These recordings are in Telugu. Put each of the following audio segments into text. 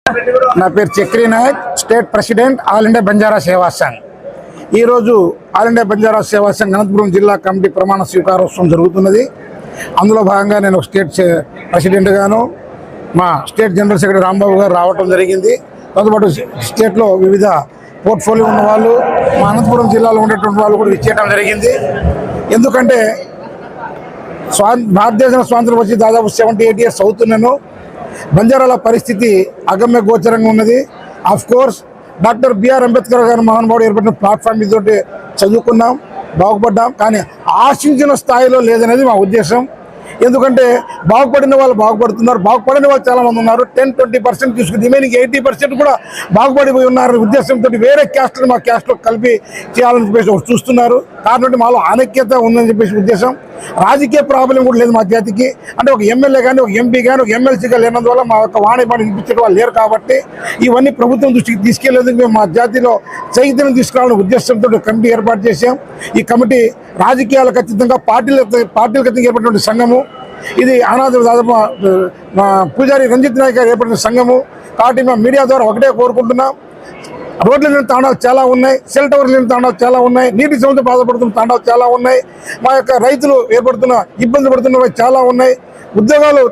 నా పేరు Chakri Naik, state president all India Banjara Seva Sangh. ఈరోజు ఆల్ ఇండియా బంజారా సేవా సంఘ్ అనంతపురం జిల్లా కమిటీ ప్రమాణ స్వీకారోత్సవం జరుగుతున్నది. అందులో భాగంగా నేను స్టేట్ ప్రెసిడెంట్ గాను, మా స్టేట్ జనరల్ సెక్రటరీ రాంబాబు గారు రావటం జరిగింది. దాంతోపాటు స్టేట్లో వివిధ పోర్ట్ఫోలియో ఉన్న వాళ్ళు, మా అనంతపురం జిల్లాలో ఉండేటువంటి వాళ్ళు కూడా ఇచ్చేయడం జరిగింది. ఎందుకంటే భారతదేశం స్వాతంత్రం వచ్చి దాదాపు 78 years అవుతున్నాను. బంజారాల పరిస్థితి అగమ్య గోచరంగా ఉన్నది. Of course doctor BR Ambedkar గారు మహానుభావుడు ఏర్పడిన ప్లాట్ఫామ్ ఇదోటి చదువుకున్నాం, బాగుపడ్డాం. కానీ ఆశించిన స్థాయిలో లేదనేది మా ఉద్దేశం. ఎందుకంటే బాగుపడిన వాళ్ళు బాగుపడుతున్నారు, బాగుపడిన వాళ్ళు చాలామంది ఉన్నారు. 10-20% తీసుకుని రిమైనింగ్ 80% కూడా బాగుపడిపోయి ఉన్నారు. ఉద్దేశంతో వేరే క్యాస్ట్ని మా క్యాస్ట్లో కలిపి చేయాలని చెప్పేసి చూస్తున్నారు. కాబట్టి మాలో అనైక్యత ఉందని చెప్పేసి ఉద్దేశం. రాజకీయ ప్రాబ్లం కూడా లేదు మా జాతికి. అంటే ఒక ఎమ్మెల్యే కానీ, ఒక ఎంపీ కానీ, ఒక ఎమ్మెల్సీగా లేనందువల్ల మా యొక్క వాణిపాన్ని వినిపించే వాళ్ళు లేరు. కాబట్టి ఇవన్నీ ప్రభుత్వం దృష్టికి తీసుకెళ్లేందుకు మేము మా జాతిలో చైతన్యం తీసుకురావాలనే ఉద్దేశంతో కమిటీ ఏర్పాటు చేశాం. ఈ కమిటీ రాజకీయాలకు అతీతంగా పార్టీలకు అతీతంగా ఏర్పడినటువంటి సంఘము. ఇది అనాథ దాదాపు మా పూజారి రంజిత్ నాయక్ గారు ఏర్పడిన సంఘము. కాబట్టి మేము మీడియా ద్వారా ఒకటే కోరుకుంటున్నాం, రోడ్ల లేని తాండాలు చాలా ఉన్నాయి, సెల్ టవర్ లేని తాండాలు చాలా ఉన్నాయి, నీటి సమస్య బాధపడుతున్న తాండాలు చాలా ఉన్నాయి, మా యొక్క రైతులు ఏర్పడుతున్న ఇబ్బంది పడుతున్నవి చాలా ఉన్నాయి. ఉద్యోగాలు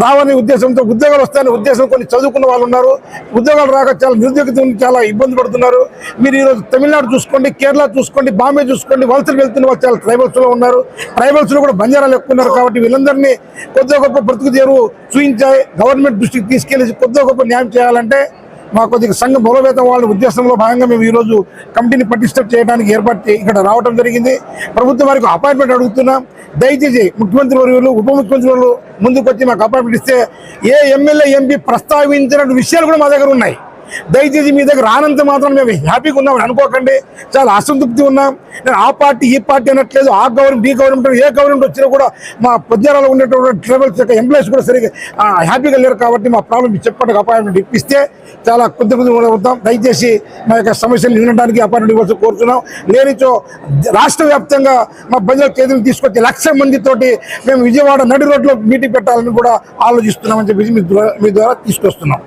రావని ఉద్దేశంతో ఉద్యోగాలు వస్తాయనే ఉద్దేశం కొన్ని చదువుకున్న వాళ్ళు ఉన్నారు. ఉద్యోగాలు రాక చాలా నిరుద్యోగిత చాలా ఇబ్బంది పడుతున్నారు. మీరు ఈరోజు తమిళనాడు చూసుకోండి, కేరళ చూసుకోండి, బాంబే చూసుకోండి, వలసలు వెళ్తున్న వాళ్ళు చాలా ట్రైబల్స్లో ఉన్నారు. ట్రైబల్స్లో కూడా బంజారాలు ఎక్కువ ఉన్నారు. కాబట్టి వీళ్ళందరినీ కొద్దిగా గొప్ప బ్రతుకు తెరువు చూపించాలి, గవర్నమెంట్ దృష్టికి తీసుకెళ్లి కొద్దిగా గొప్ప న్యాయం చేయాలంటే మా కొద్దిగా సంఘం బలోపేతం వాళ్ళ ఉద్దేశంలో భాగంగా మేము ఈరోజు కమిటీని పటిష్టం చేయడానికి ఇక్కడ రావడం జరిగింది. ప్రభుత్వం వారికి అపాయింట్మెంట్ అడుగుతున్నాం. దయచేసి ముఖ్యమంత్రి వర్యులు, ఉప ముఖ్యమంత్రి వర్యులు ముందుకు వచ్చి మాకు అపాయింట్మెంట్ ఇస్తే ఏ ఎమ్మెల్యే ఎంపీ ప్రస్తావించిన విషయాలు కూడా మా దగ్గర ఉన్నాయి. దయచేసి మీ దగ్గర రానంత మాత్రం మేము హ్యాపీగా ఉన్నామని అనుకోకండి. చాలా అసంతృప్తి ఉన్నాం. నేను ఆ పార్టీ ఈ పార్టీ అనట్లేదు. ఆ గవర్నమెంట్, ఈ గవర్నమెంట్, ఏ గవర్నమెంట్ వచ్చినా కూడా మా పొద్దురాలో ఉండేటువంటి ట్రైబల్స్ యొక్క ఎంప్లాయీస్ కూడా సరిగ్గా హ్యాపీగా లేరు. కాబట్టి మా ప్రాబ్లం చెప్పడానికి అపాయింట్మెంట్ ఇప్పిస్తే చాలా కొద్ది అవుతాం. దయచేసి మా యొక్క సమస్యలు వినడానికి అపాయింట్మెంట్ ఇవ్వాల్సి కోరుతున్నాం. లేనిచో రాష్ట్ర వ్యాప్తంగా మా బంజారా కేంద్రం తీసుకొచ్చి 1,00,000 మందితోటి మేము విజయవాడ నడి రోడ్లో మీటింగ్ పెట్టాలని కూడా ఆలోచిస్తున్నామని చెప్పేసి మీ ద్వారా తీసుకొస్తున్నాం.